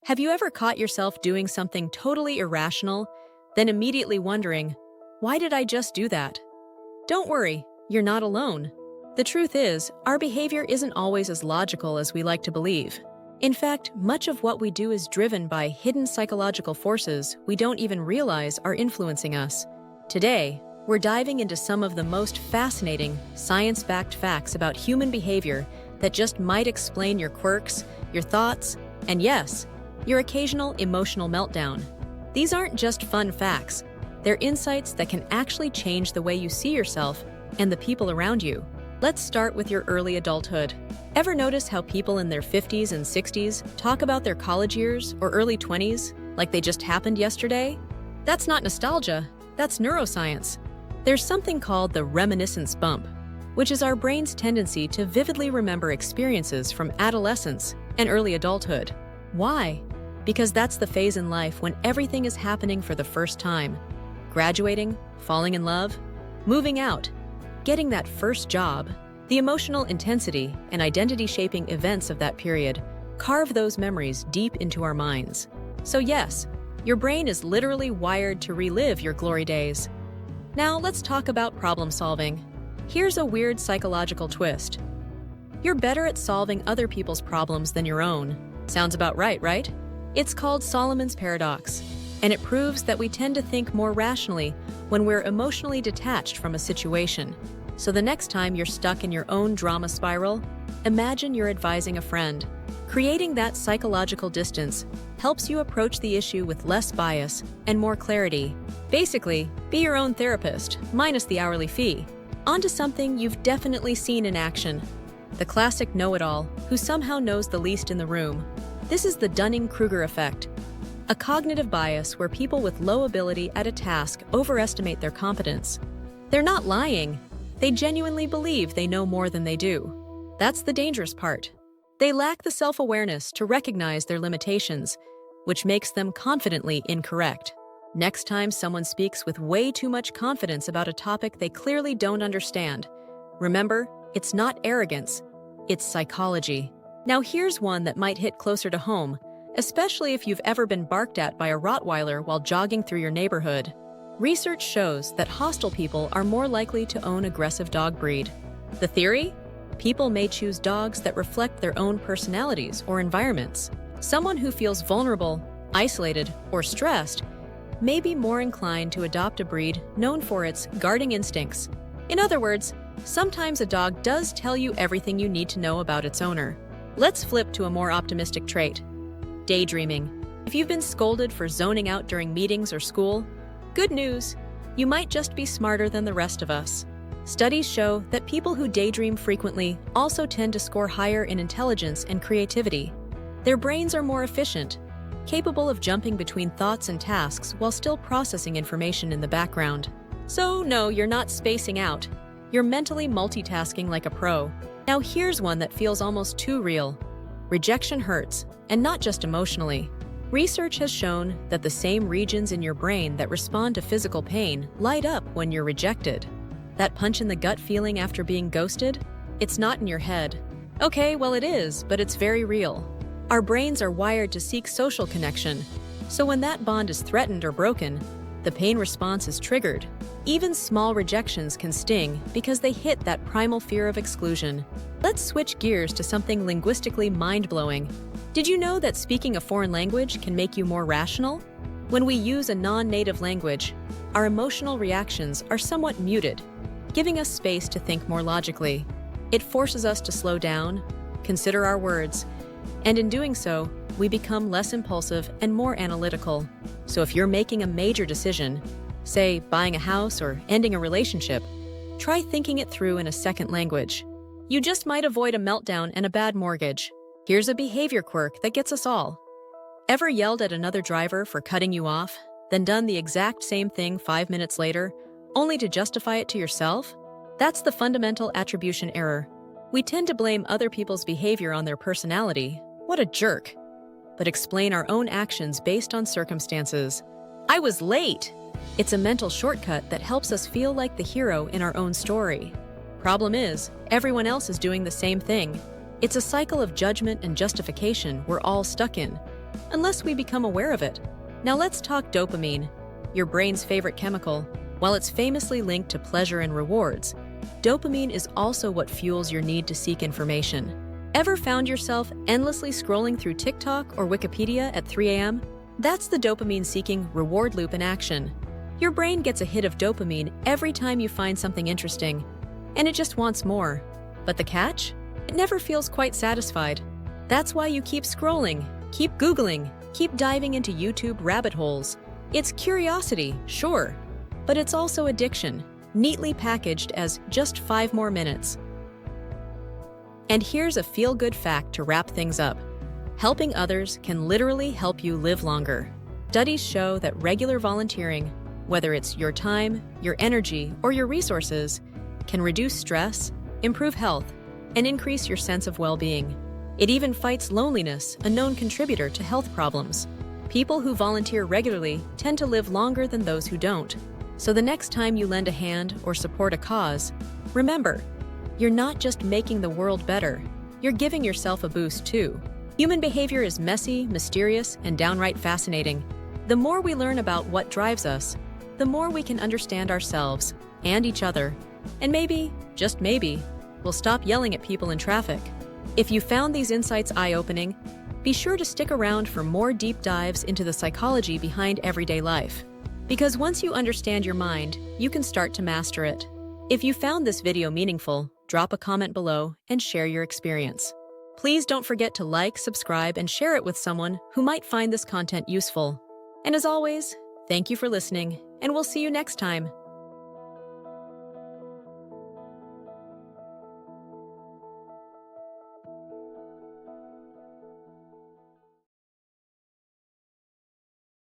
Have you ever caught yourself doing something totally irrational, then immediately wondering, why did I just do that? Don't worry, you're not alone. The truth is, our behavior isn't always as logical as we like to believe. In fact, much of what we do is driven by hidden psychological forces we don't even realize are influencing us. Today, we're diving into some of the most fascinating, science-backed facts about human behavior that just might explain your quirks, your thoughts, and yes, your occasional emotional meltdown. These aren't just fun facts. They're insights that can actually change the way you see yourself and the people around you. Let's start with your early adulthood. Ever notice how people in their 50s and 60s talk about their college years or early 20s like they just happened yesterday? That's not nostalgia, that's neuroscience. There's something called the reminiscence bump, which is our brain's tendency to vividly remember experiences from adolescence and early adulthood. Why? Because that's the phase in life when everything is happening for the first time. Graduating, falling in love, moving out, getting that first job. The emotional intensity and identity-shaping events of that period carve those memories deep into our minds. So yes, your brain is literally wired to relive your glory days. Now let's talk about problem solving. Here's a weird psychological twist. You're better at solving other people's problems than your own. Sounds about right, right? It's called Solomon's paradox, and it proves that we tend to think more rationally when we're emotionally detached from a situation. So the next time you're stuck in your own drama spiral, imagine you're advising a friend. Creating that psychological distance helps you approach the issue with less bias and more clarity. Basically, be your own therapist, minus the hourly fee. On to something you've definitely seen in action. The classic know-it-all who somehow knows the least in the room. This is the Dunning-Kruger effect, a cognitive bias where people with low ability at a task overestimate their competence. They're not lying. They genuinely believe they know more than they do. That's the dangerous part. They lack the self-awareness to recognize their limitations, which makes them confidently incorrect. Next time someone speaks with way too much confidence about a topic they clearly don't understand, remember, it's not arrogance, it's psychology. Now here's one that might hit closer to home, especially if you've ever been barked at by a Rottweiler while jogging through your neighborhood. Research shows that hostile people are more likely to own aggressive dog breed. The theory? People may choose dogs that reflect their own personalities or environments. Someone who feels vulnerable, isolated, or stressed may be more inclined to adopt a breed known for its guarding instincts. In other words, sometimes a dog does tell you everything you need to know about its owner. Let's flip to a more optimistic trait. Daydreaming. If you've been scolded for zoning out during meetings or school, good news, you might just be smarter than the rest of us. Studies show that people who daydream frequently also tend to score higher in intelligence and creativity. Their brains are more efficient, capable of jumping between thoughts and tasks while still processing information in the background. So no, you're not spacing out. You're mentally multitasking like a pro. Now here's one that feels almost too real. Rejection hurts, and not just emotionally. Research has shown that the same regions in your brain that respond to physical pain light up when you're rejected. That punch in the gut feeling after being ghosted? It's not in your head. Okay, well it is, but it's very real. Our brains are wired to seek social connection, so when that bond is threatened or broken, the pain response is triggered. Even small rejections can sting because they hit that primal fear of exclusion. Let's switch gears to something linguistically mind-blowing. Did you know that speaking a foreign language can make you more rational? When we use a non-native language, our emotional reactions are somewhat muted, giving us space to think more logically. It forces us to slow down, consider our words, and in doing so, we become less impulsive and more analytical. So if you're making a major decision, say buying a house or ending a relationship, try thinking it through in a second language. You just might avoid a meltdown and a bad mortgage. Here's a behavior quirk that gets us all. Ever yelled at another driver for cutting you off, then done the exact same thing 5 minutes later, only to justify it to yourself? That's the fundamental attribution error. We tend to blame other people's behavior on their personality. What a jerk. But explain our own actions based on circumstances. I was late! It's a mental shortcut that helps us feel like the hero in our own story. Problem is, everyone else is doing the same thing. It's a cycle of judgment and justification we're all stuck in. unless we become aware of it. Now let's talk dopamine, your brain's favorite chemical. While it's famously linked to pleasure and rewards, dopamine is also what fuels your need to seek information. Ever found yourself endlessly scrolling through TikTok or Wikipedia at 3 a.m.? That's the dopamine-seeking reward loop in action. Your brain gets a hit of dopamine every time you find something interesting, and it just wants more. But the catch? It never feels quite satisfied. That's why you keep scrolling, keep Googling, keep diving into YouTube rabbit holes. It's curiosity, sure, but it's also addiction, neatly packaged as just 5 more minutes. And here's a feel-good fact to wrap things up. Helping others can literally help you live longer. Studies show that regular volunteering, whether it's your time, your energy, or your resources, can reduce stress, improve health, and increase your sense of well-being. It even fights loneliness, a known contributor to health problems. People who volunteer regularly tend to live longer than those who don't. So the next time you lend a hand or support a cause, remember, you're not just making the world better, you're giving yourself a boost too. Human behavior is messy, mysterious, and downright fascinating. The more we learn about what drives us, the more we can understand ourselves and each other. And maybe, just maybe, we'll stop yelling at people in traffic. If you found these insights eye-opening, be sure to stick around for more deep dives into the psychology behind everyday life. Because once you understand your mind, you can start to master it. If you found this video meaningful, drop a comment below and share your experience. Please don't forget to like, subscribe, and share it with someone who might find this content useful. And as always, thank you for listening, and we'll see you next time.